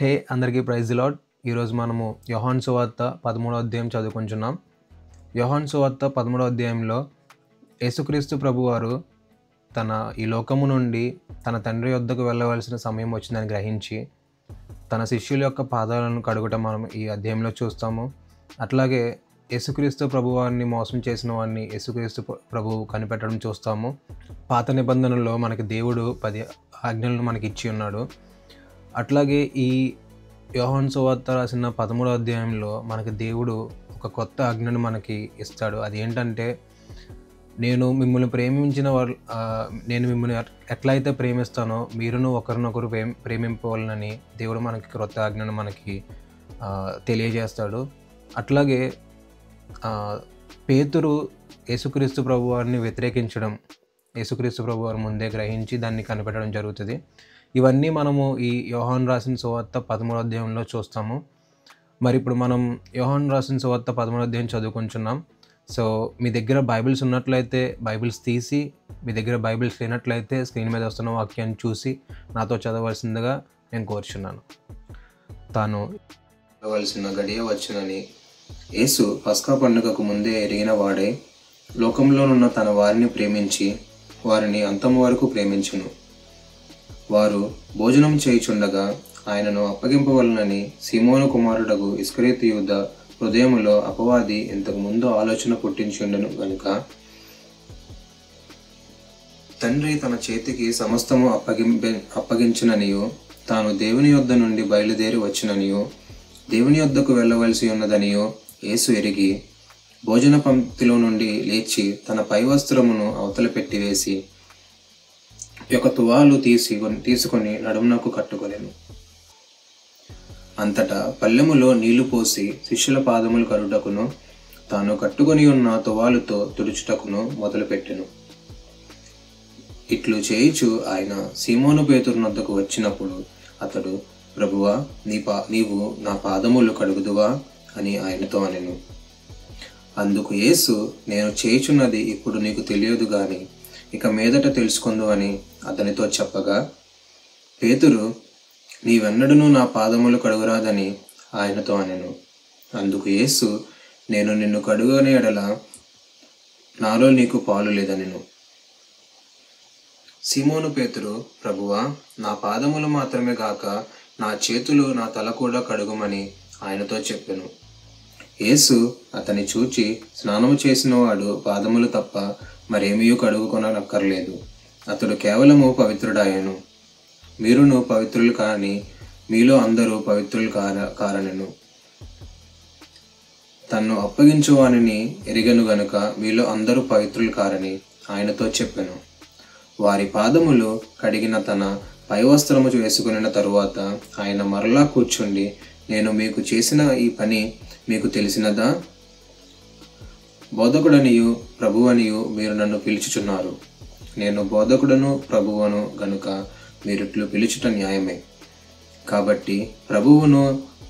అందరికీ praise the lord. ఈరోజు మనము యోహాను సువార్త 13వ అధ్యాయం చదువుకుంటున్నాం. యోహాను సువార్త 13వ అధ్యాయంలో యేసుక్రీస్తు ప్రభువారు ఈ లోకము నుండి తన తండ్రి యొద్దకు వెళ్ళవలసిన సమయం వచ్చిందని గ్రహించి తన శిష్యుల యొక్క పాదాలను కడుగుట మనం ఈ అధ్యాయంలో చూస్తాము. అట్లాగే యేసుక్రీస్తు ప్రభువారిని మోసం చేసిన వారిని యేసుక్రీస్తు ప్రభువు కనిపెట్టడం చూస్తాము. పాత నిబంధనలో మనకి దేవుడు 10 ఆజ్ఞలను మనకి ఇచ్చి ఉన్నాడు. అట్లాగే ఈ యోహాను సువార్త రాసిన 13వ అధ్యాయంలో మనకి దేవుడు ఒక కొత్త ఆజ్ఞను మనకి ఇస్తాడు. అదేంటంటే, నేను మిమ్మల్ని నేను మిమ్మల్ని ఎట్లయితే ప్రేమిస్తానో మీరును ఒకరినొకరు ప్రేమింపవాలని దేవుడు మనకి కొత్త ఆజ్ఞను మనకి తెలియజేస్తాడు. అట్లాగే పేతురు యేసుక్రీస్తు ప్రభువారిని వ్యతిరేకించడం యేసుక్రీస్తు ప్రభువారు ముందే గ్రహించి దాన్ని కనిపెట్టడం జరుగుతుంది. ఇవన్నీ మనము ఈ యోహాను రాసిన సువార్త 13వ అధ్యాయంలో చూస్తాము. మరి ఇప్పుడు మనం యోహాను రాసిన సువార్త 13వ అధ్యాయం చదువుకుంటున్నాం. సో మీ దగ్గర బైబిల్స్ ఉన్నట్లయితే బైబిల్స్ తీసి, మీ దగ్గర బైబిల్స్ లేనట్లయితే స్క్రీన్ మీద వస్తున్న వాక్యాన్ని చూసి నాతో చదవలసిందిగా నేను కోరుచున్నాను. తాను చదవలసిన గడియ వచ్చునని యేసు పస్కా పండుగకు ముందే ఎరిగిన వాడే లోకంలోనున్న తన వారిని ప్రేమించి వారిని అంతము వరకు ప్రేమించును. వారు భోజనం చేయుచుండగా ఆయనను అప్పగింపవలనని సీమోను కుమారుడగు ఇస్కరియోతు యూదా హృదయములో అపవాది ఇంతకు ముందు ఆలోచన పుట్టించుండెను గనుక తండ్రి తన చేతికి సమస్తము అప్పగించుననియు తాను దేవుని యొద్ద నుండి బయలుదేరి వచ్చిననియు దేవుని యొద్దకు వెళ్ళవలసి ఉన్నదనియో యేసు ఎరిగి భోజన పంక్తిలో నుండి లేచి తన పై వస్త్రమును అవతల పెట్టివేసి ఒక తువాలు తీసుకొని నడుమునకు కట్టుకొనెను. అంతటా పల్లెములో నీళ్లు పోసి శిష్యుల పాదములు కడుటకును తాను కట్టుకొని ఉన్న తువాలుతో తుడుచుటకును మొదలుపెట్టెను. ఇట్లు చేయుచు ఆయన సీమోను పేతురు వద్దకు వచ్చినప్పుడు అతడు, ప్రభువా, నీవు నా పాదములు కడుగుదువా అని ఆయనతో అనెను. అందుకు యేసు, నేను చేయుచున్నది ఇప్పుడు నీకు తెలియదు గాని ఇక మీదట తెలుసుకుందు అని అతనితో చెప్పగా, పేతురు, నీవెన్నడూ నా పాదములు కడుగురాదని ఆయనతో అనెను. అందుకు యేసు, నేను నిన్ను కడుగని ఎడల నాలో నీకు పాలు లేదనెను. సీమోను పేతురు, ప్రభువా, నా పాదములు మాత్రమే గాక నా చేతులు నా తల కూడా కడుగుమని ఆయనతో చెప్పెను. యేసు అతని చూచి, స్నానము చేసిన వాడు పాదములు తప్ప మరేమీ కడుగుకొనక్కర్లేదు, అతడు కేవలము పవిత్రుడాయను. మీరును పవిత్రులు కాని మీలో అందరూ పవిత్రులు కారనెను. తన్ను అప్పగించువానిని ఎరిగెను గనుక మీలో అందరూ పవిత్రులు కారని ఆయనతో చెప్పెను. వారి పాదములు కడిగిన తన పై వస్త్రము వేసుకునిన తరువాత ఆయన మరలా కూర్చుండి, నేను మీకు చేసిన ఈ పని మీకు తెలిసినదా? బోధకుడనియు ప్రభువనియు మీరు నన్ను పిలుచుచున్నారు. నేను బోధకుడను ప్రభువును గనుక మీరిట్లు పిలుచుట న్యాయమే. కాబట్టి ప్రభువును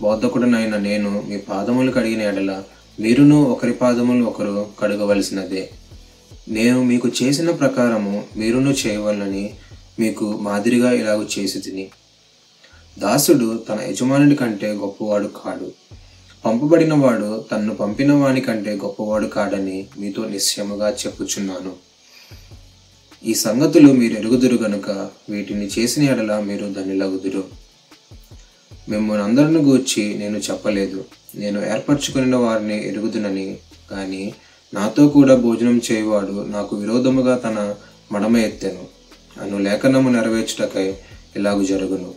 బోధకుడనైన నేను మీ పాదములు కడిగిన ఎడల మీరును ఒకరి పాదములు ఒకరు కడగవలసినదే. నేను మీకు చేసిన ప్రకారము మీరును చేయవలనని మీకు మాదిరిగా ఇలాగ చేసి తిని. దాసుడు తన యజమానుడి కంటే గొప్పవాడు కాడు, పంపబడిన వాడు తన్ను పంపిన వాని కంటే గొప్పవాడు కాడని మీతో నిశ్చయముగా చెప్పుచున్నాను. ఈ సంగతులు మీరు ఎరుగుదురు గనుక వీటిని చేసిన ఎడల మీరు ధన్యులగుదురు. మిమ్మల్ని అందరిని గూర్చి నేను చెప్పలేదు, నేను ఏర్పరచుకున్న వారిని ఎరుగుదునని. కానీ నాతో కూడా భోజనం చేయువాడు నాకు విరోధముగా తన మడమ ఎత్తెను అను లేఖనము నెరవేర్చుటకై ఇలాగు జరుగును.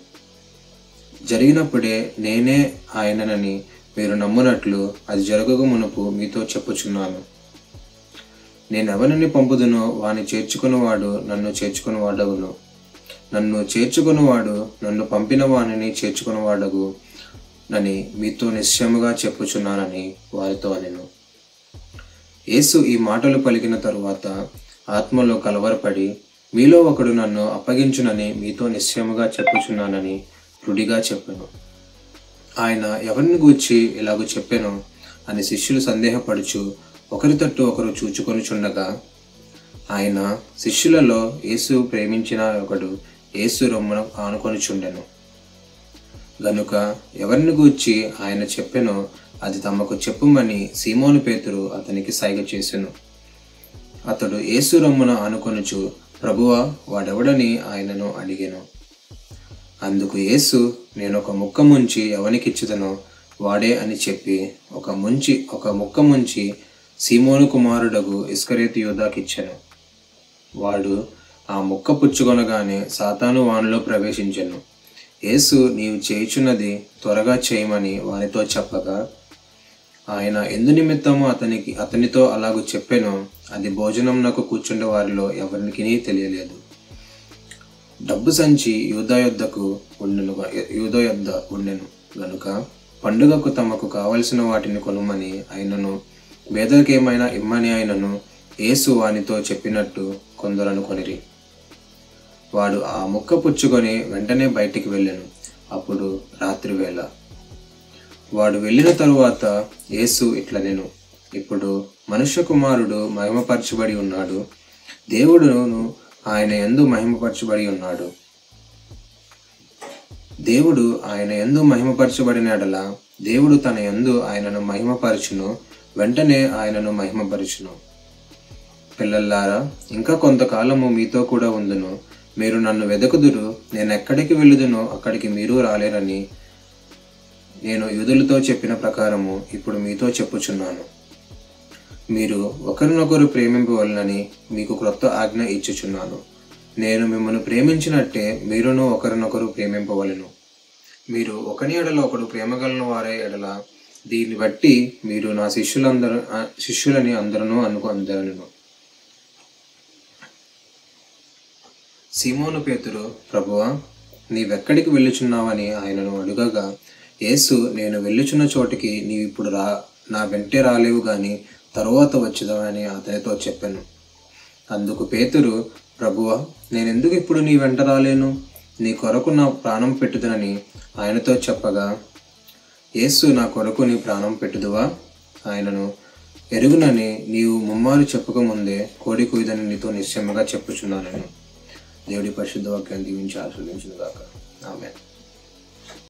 జరిగినప్పుడే నేనే ఆయననని మీరు నమ్మునట్లు అది జరగక మునుపు మీతో చెప్పుచున్నాను. నేనెవరిని పంపుదునో వాని చేర్చుకునివాడు నన్ను చేర్చుకునివాడగును, నన్ను చేర్చుకునివాడు నన్ను పంపిన వానిని చేర్చుకునివాడగు నని మీతో నిశ్చయముగా చెప్పుచున్నానని వారితో అనెను. యేసు ఈ మాటలు పలికిన తరువాత ఆత్మలో కలవరపడి, మీలో ఒకడు నన్ను అప్పగించునని మీతో నిశ్చయముగా చెప్పుచున్నానని రుడిగా చెప్పెను. ఆయన ఎవరిని గూర్చి ఇలాగూ చెప్పెను అని శిష్యులు సందేహపడుచు ఒకరి తట్టు ఒకరు చూచుకొనుచుండగా, ఆయన శిష్యులలో యేసు ప్రేమించిన ఒకడు యేసు రొమ్మున ఆనుకొనిచుండెను. గనుక ఎవరిని గూర్చి ఆయన చెప్పెనో అది తమకు చెప్పుమని సీమోను పేతురు అతనికి సైగ చేసెను. అతడు యేసు రొమ్మున ఆనుకొనుచు, ప్రభువా, వాడెవడని ఆయనను అడిగెను. అందుకు యేసు, నేనొక ముక్క ముంచి ఎవనికిచ్చుదనో వాడే అని చెప్పి ఒక ముక్క ముంచి సీమోను కుమారుడగు ఇస్కరియోతు యూదాకిచ్చెను. వాడు ఆ ముక్క పుచ్చుకొనగానే సాతాను వానిలో ప్రవేశించెను. యేసు, నీవు చేయుచున్నది త్వరగా చేయమని వానితో చెప్పగా, ఆయన ఎందు నిమిత్తము అతనితో అలాగూ చెప్పెనో అది భోజనంనకు కూర్చుండే వారిలో ఎవరికి తెలియలేదు. డబ్బు సంచి యూదా యొద్ద ఉండెను గనుక పండుగకు తమకు కావలసిన వాటిని కొనుమని అయినను పేదలకేమైనా ఇమ్మని అయినను యేసు వానితో చెప్పినట్టు కొందరను కొనిరి. వాడు ఆ ముక్క పుచ్చుకొని వెంటనే బయటికి వెళ్ళెను. అప్పుడు రాత్రివేళ. వాడు వెళ్ళిన తరువాత యేసు ఇట్లనెను, ఇప్పుడు మనుష్య కుమారుడు మహిమపరచబడి ఉన్నాడు, దేవుడును ఆయన యందు మహిమపరచబడి ఉన్నాడు. దేవుడు ఆయన యందు మహిమపరచబడిన ఎడల దేవుడు తన యందు ఆయనను మహిమపరచును, వెంటనే ఆయనను మహిమపరచును. పిల్లల్లారా, ఇంకా కొంతకాలము మీతో కూడా ఉందును. మీరు నన్ను వెదకుదురు. నేను ఎక్కడికి వెళ్ళుదునో అక్కడికి మీరు రాలేరని నేను యూదులతో చెప్పిన ప్రకారము ఇప్పుడు మీతో చెప్పుచున్నాను. మీరు ఒకరినొకరు ప్రేమింపవలనని మీకు క్రొత్త ఆజ్ఞ ఇచ్చుచున్నాను. నేను మిమ్మల్ని ప్రేమించినట్టే మీరును ఒకరినొకరు ప్రేమింపవలెను. మీరు ఒకని ఎడల ఒకడు ప్రేమగలను వారే ఎడల దీన్ని బట్టి మీరు నా శిష్యులని అందరూ అందరను. సీమోను పేతురు, ప్రభువా, నీవెక్కడికి వెళ్ళుచున్నావని ఆయనను అడుగగా, యేసు, నేను వెళ్ళుచున్న చోటికి నీవిప్పుడు నా వెంటే రాలేవు గాని తరువాత వచ్చుదామని అతనితో చెప్పాను. అందుకు పేతురు, ప్రభువా, నేనెందుకు ఇప్పుడు నీ వెంట రాలేను? నీ కొరకు నా ప్రాణం పెట్టుదనని ఆయనతో చెప్పగా, యేసు, నా కొరకు నీ ప్రాణం పెట్టుదువా? ఆయనను ఎరుగునని నీవు ముమ్మారు చెప్పకముందే కోడి కూయదని నీతో నిశ్చయముగా చెప్పుచున్నాను. దేవుడి పరిశుద్ధ వాక్యాన్ని దీవించి ఆశీర్వదించును గాక. ఆమేన్.